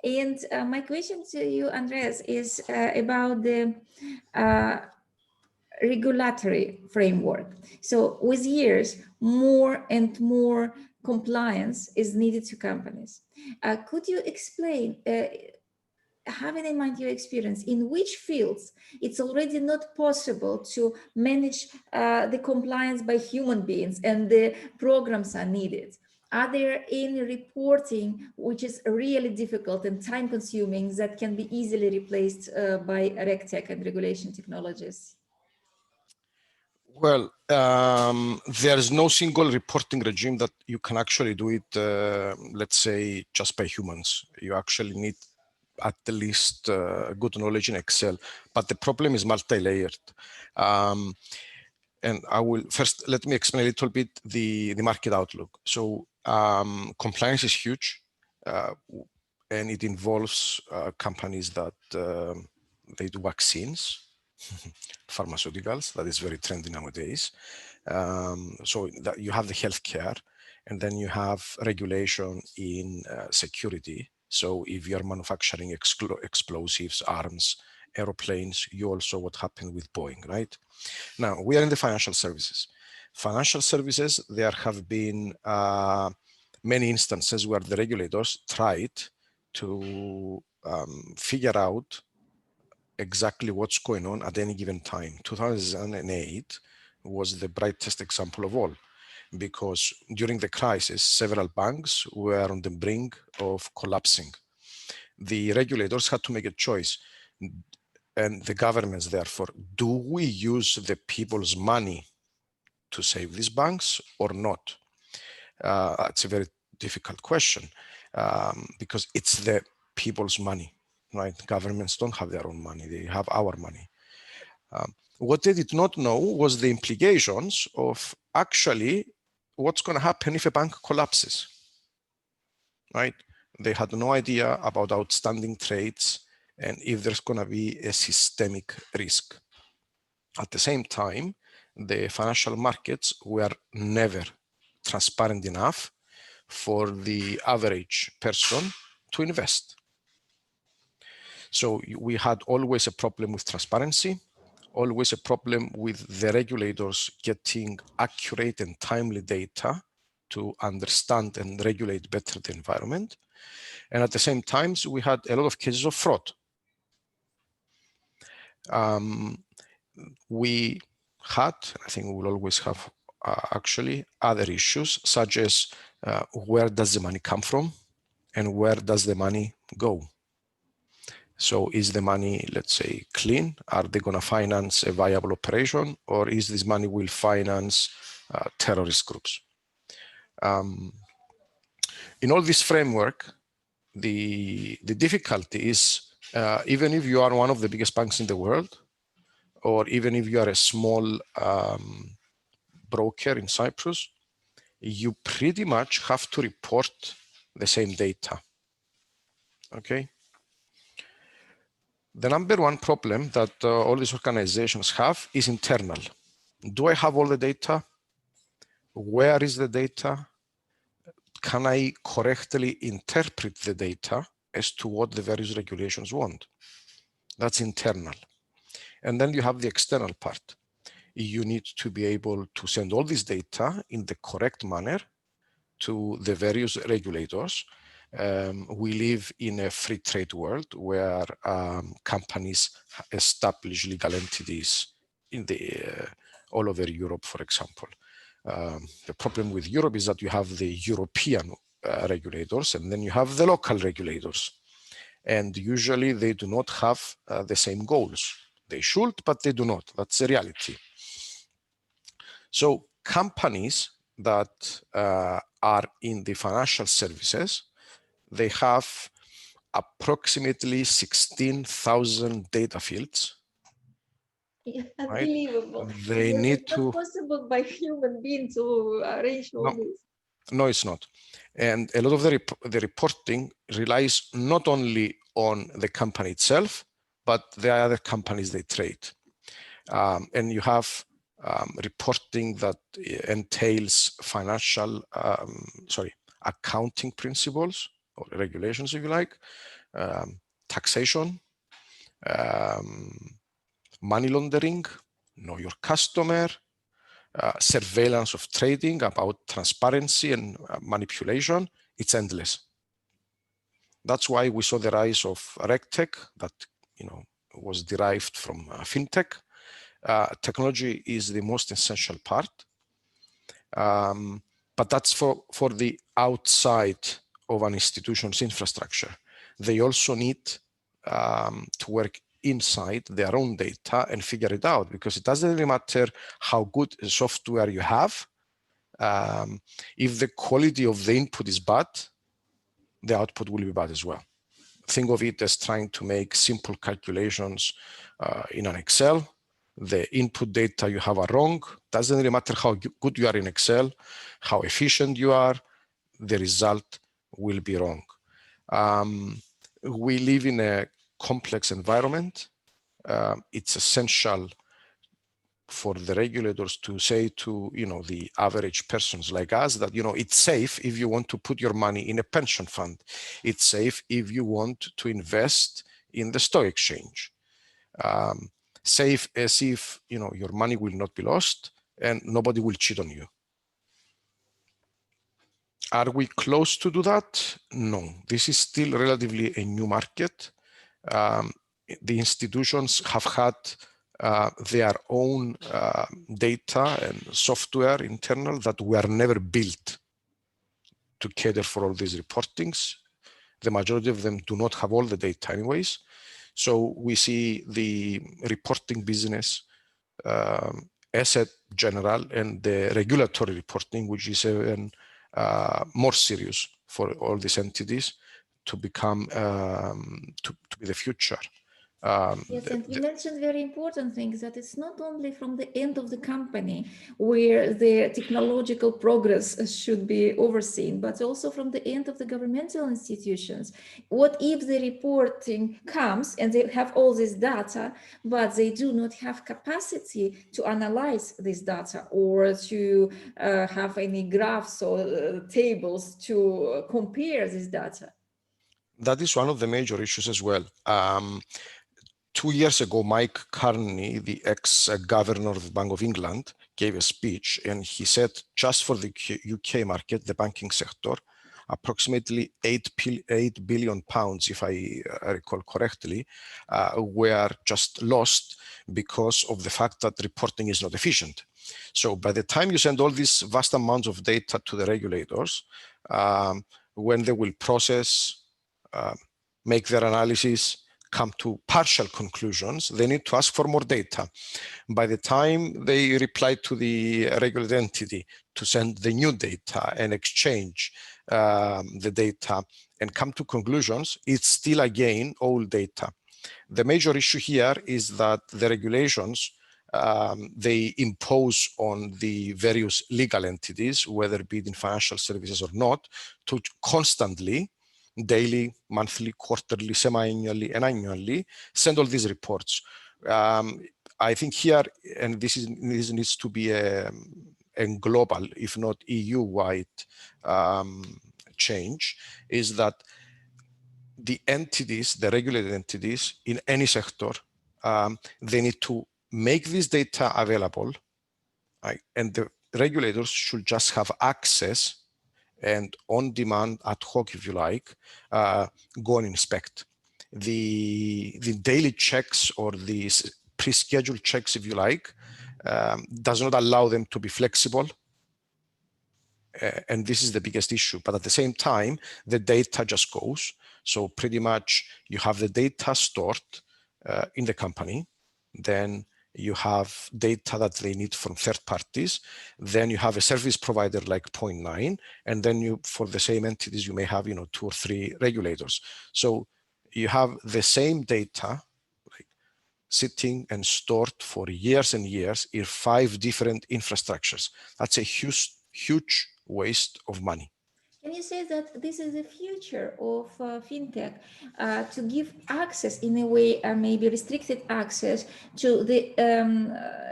And my question to you, Andreas, is about the regulatory framework. So with years, more and more compliance is needed to companies. Could you explain, having in mind your experience, in which fields it's already not possible to manage the compliance by human beings and the programs are needed? Are there any reporting which is really difficult and time consuming that can be easily replaced by RegTech and regulation technologies? Well, there is no single reporting regime that you can actually do it, let's say, just by humans. You actually need at least good knowledge in Excel, but the problem is multi-layered. And I will first, let me explain a little bit the market outlook. So compliance is huge, and it involves companies that they do vaccines, pharmaceuticals, that is very trendy nowadays. So that you have the healthcare, and then you have regulation in security. So if you're manufacturing explosives, arms, aeroplanes, you also what happened with Boeing, right? Now, we are in the financial services. Financial services, there have been many instances where the regulators tried to figure out exactly what's going on at any given time. 2008 was the brightest example of all, because during the crisis, several banks were on the brink of collapsing. The regulators had to make a choice, and the governments therefore, do we use the people's money to save these banks or not? It's a very difficult question because it's the people's money, right? Governments don't have their own money, they have our money. What they did not know was the implications of actually what's going to happen if a bank collapses, right? They had no idea about outstanding trades and if there's going to be a systemic risk. At the same time, the financial markets were never transparent enough for the average person to invest. So we had always a problem with transparency, always a problem with the regulators getting accurate and timely data to understand and regulate better the environment. And at the same time, we had a lot of cases of fraud. We had, I think we will always have actually other issues, such as where does the money come from and where does the money go? So is the money, let's say, clean? Are they going to finance a viable operation, or is this money will finance terrorist groups? In all this framework, the difficulty is even if you are one of the biggest banks in the world, or even if you are a small broker in Cyprus, you pretty much have to report the same data, okay? The number one problem that all these organizations have is internal. Do I have all the data? Where is the data? Can I correctly interpret the data as to what the various regulations want? That's internal. And then you have the external part. You need to be able to send all this data in the correct manner to the various regulators. We live in a free trade world where companies establish legal entities in the all over Europe, for example. The problem with Europe is that you have the European regulators and then you have the local regulators. And usually they do not have the same goals. They should, but they do not. That's the reality. So companies that are in the financial services, they have approximately 16,000 data fields. Yeah, unbelievable. Right? They need to. Not possible by human being to arrange all this. No, it's not. And a lot of the reporting relies not only on the company itself, but the other companies they trade. And you have reporting that entails accounting principles or regulations, if you like, taxation, money laundering, know your customer, surveillance of trading, about transparency and manipulation. It's endless. That's why we saw the rise of RegTech that was derived from fintech. Technology is the most essential part, but that's for the outside of an institution's infrastructure. They also need to work inside their own data and figure it out, because it doesn't really matter how good software you have. If the quality of the input is bad, the output will be bad as well. Think of it as trying to make simple calculations in an Excel. The input data you have are wrong. Doesn't really matter how good you are in Excel, how efficient you are, the result will be wrong. We live in a complex environment. It's essential for the regulators to say to the average persons like us that it's safe if you want to put your money in a pension fund. It's safe if you want to invest in the stock exchange. Safe as if your money will not be lost and nobody will cheat on you. Are we close to do that? No, this is still relatively a new market. The institutions have had their own data and software internal that were never built to cater for all these reportings. The majority of them do not have all the data anyways. So we see the reporting business as a general, and the regulatory reporting, which is even more serious for all these entities to become to be the future. Yes, and you mentioned very important things, that it's not only from the end of the company where the technological progress should be overseen, but also from the end of the governmental institutions. What if the reporting comes and they have all this data, but they do not have capacity to analyze this data or to have any graphs or tables to compare this data? That is one of the major issues as well. 2 years ago, Mike Carney, the ex-governor of the Bank of England, gave a speech, and he said just for the UK market, the banking sector, approximately £8 billion, if I recall correctly, were just lost because of the fact that reporting is not efficient. So by the time you send all these vast amounts of data to the regulators, when they will process, make their analysis, come to partial conclusions, they need to ask for more data. By the time they reply to the regulated entity to send the new data and exchange the data and come to conclusions, it's still again old data. The major issue here is that the regulations they impose on the various legal entities, whether it be in financial services or not, to constantly, daily, monthly, quarterly, semi-annually, and annually send all these reports. I think here, and this needs to be a global, if not EU-wide change, is that the entities, the regulated entities in any sector, they need to make this data available, right? And the regulators should just have access and on demand, ad hoc, if you like, go and inspect. The daily checks or the pre-scheduled checks, if you like, does not allow them to be flexible. And this is the biggest issue. But at the same time, the data just goes. So pretty much you have the data stored in the company. Then you have data that they need from third parties. Then you have a service provider like Point9, and then you, for the same entities, you may have 2 or 3 regulators. So you have the same data sitting and stored for years and years in 5 different infrastructures. That's a huge waste of money. Can you say that this is the future of fintech, to give access in a way, maybe restricted access to the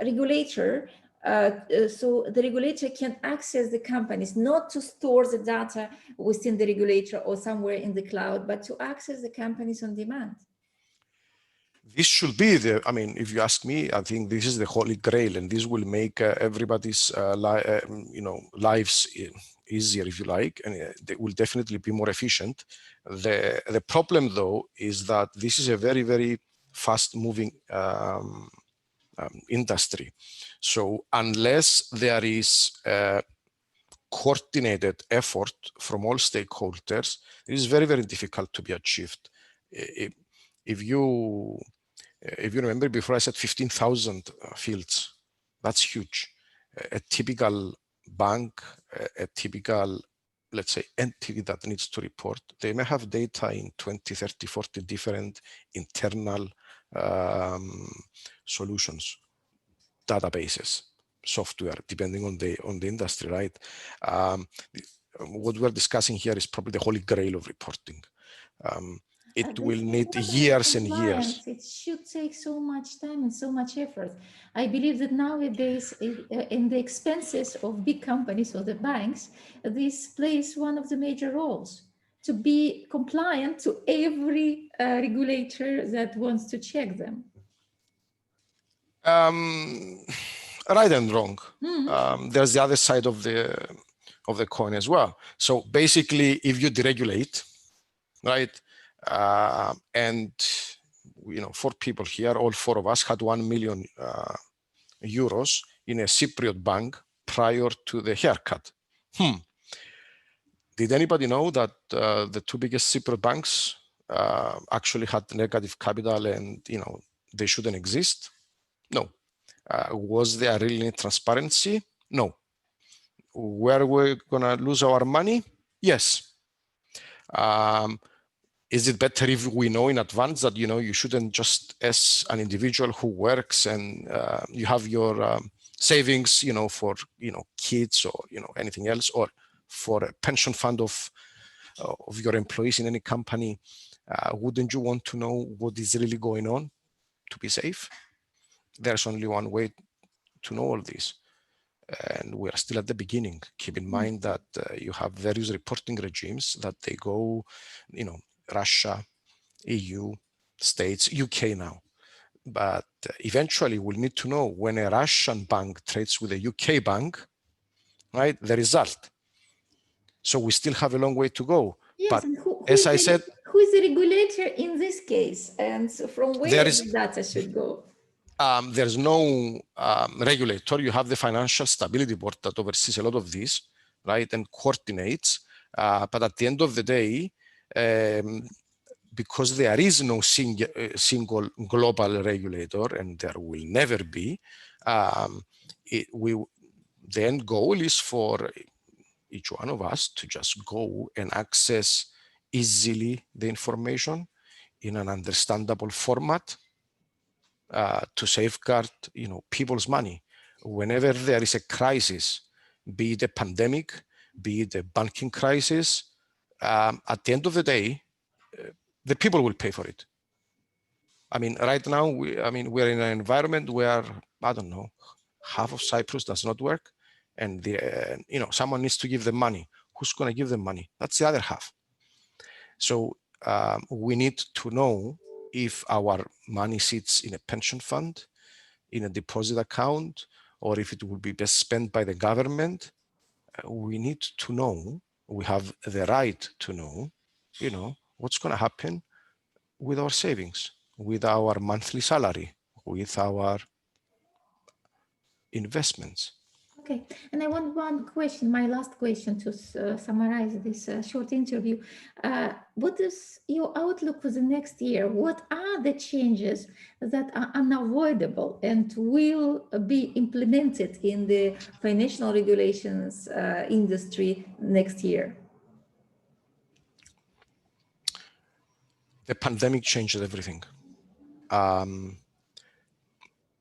regulator So the regulator can access the companies, not to store the data within the regulator or somewhere in the cloud, but to access the companies on demand. This should be the, I mean, if you ask me, I think this is the holy grail, and this will make everybody's lives easier, if you like, and they will definitely be more efficient. The problem, though, is that this is a very, very fast-moving industry. So unless there is a coordinated effort from all stakeholders, it is very, very difficult to be achieved. If you remember, before I said 15,000 fields, that's huge. A typical bank, a typical, let's say, entity that needs to report, they may have data in 20, 30, 40 different internal solutions, databases, software, depending on the industry, right? What we're discussing here is probably the holy grail of reporting. It will need years and years. It should take so much time and so much effort. I believe that nowadays, in the expenses of big companies or the banks, this plays one of the major roles to be compliant to every regulator that wants to check them. Right and wrong. There's the other side of the coin as well. So basically, if you deregulate, right, and 4 people here, all 4 of us had 1 million euros in a Cypriot bank prior to the haircut. Did anybody know that the 2 biggest Cypriot banks actually had negative capital, and they shouldn't exist? No. Was there really transparency? No. Were we gonna lose our money? Yes. Is it better if we know in advance that you shouldn't just, as an individual who works and you have your savings, for kids or anything else, or for a pension fund of your employees in any company, wouldn't you want to know what is really going on to be safe? There's only one way to know all this, and we are still at the beginning. Keep in mind that you have various reporting regimes that they go, Russia, EU, States, UK now. But eventually we'll need to know, when a Russian bank trades with a UK bank, right, the result. So we still have a long way to go. Yes, but and as I said, who is the regulator in this case, and from where the data should go? There's no regulator. You have the Financial Stability Board that oversees a lot of this, right, and coordinates. But at the end of the day, because there is no single global regulator, and there will never be, the end goal is for each one of us to just go and access easily the information in an understandable format, to safeguard, people's money. Whenever there is a crisis, be it a pandemic, be it a banking crisis, at the end of the day, the people will pay for it. I mean, right now, we're in an environment where, I don't know, half of Cyprus does not work, and someone needs to give them money. Who's going to give them money? That's the other half. So we need to know if our money sits in a pension fund, in a deposit account, or if it will be best spent by the government. We need to know, we have the right to know, what's going to happen with our savings, with our monthly salary, with our investments. Okay, and I want one question, my last question, to summarize this short interview. What is your outlook for the next year? What are the changes that are unavoidable and will be implemented in the financial regulations industry next year? The pandemic changed everything.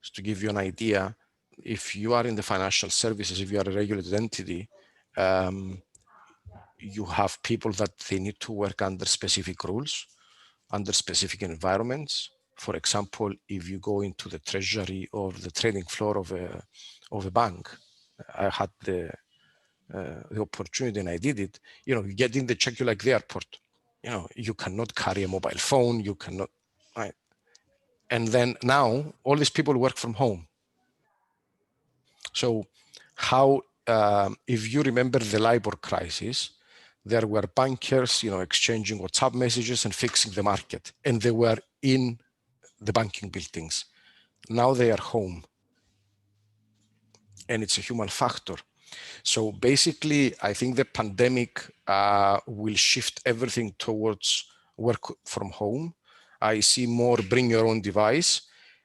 Just to give you an idea, if you are in the financial services, if you are a regulated entity, you have people that they need to work under specific rules, under specific environments. For example, if you go into the treasury or the trading floor of of a bank, I had the opportunity and I did it. You know, you get in, they check you like the airport. You know, you cannot carry a mobile phone, you cannot, right? And then now all these people work from home. So how, if you remember the LIBOR crisis, there were bankers, you know, exchanging WhatsApp messages and fixing the market, and they were in the banking buildings. Now they are home, and it's a human factor. So basically, I think the pandemic will shift everything towards work from home. I see more bring your own device,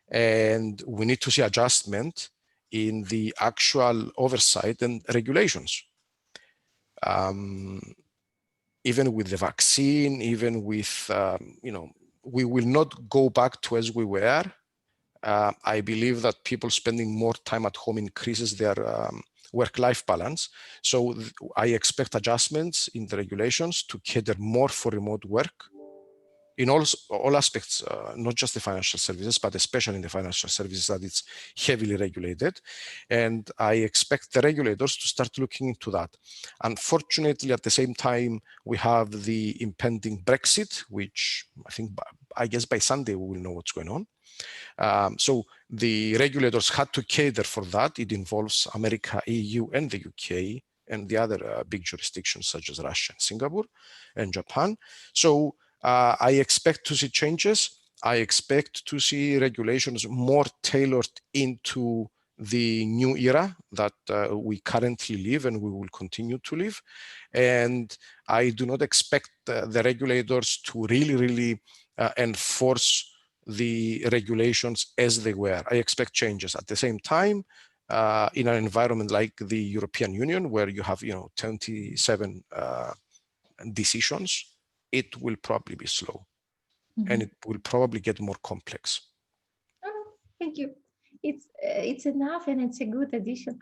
and we need to see adjustment in the actual oversight and regulations. Even with the vaccine, even with, you know, we will not go back to as we were. I believe that people spending more time at home increases their work-life balance. So I expect adjustments in the regulations to cater more for remote work in all aspects, not just the financial services, but especially in the financial services that it's heavily regulated. And I expect the regulators to start looking into that. Unfortunately, at the same time, we have the impending Brexit, which I guess by Sunday we will know what's going on. So the regulators had to cater for that. It involves America, EU, and the UK, and the other big jurisdictions such as Russia and Singapore and Japan. So I expect to see changes. I expect to see regulations more tailored into the new era that we currently live and we will continue to live. And I do not expect the regulators to really enforce the regulations as they were. I expect changes. At the same time, in an environment like the European Union, where you have 27 decisions, it will probably be slow, and it will probably get more complex. Oh, thank you. It's enough, and it's a good addition.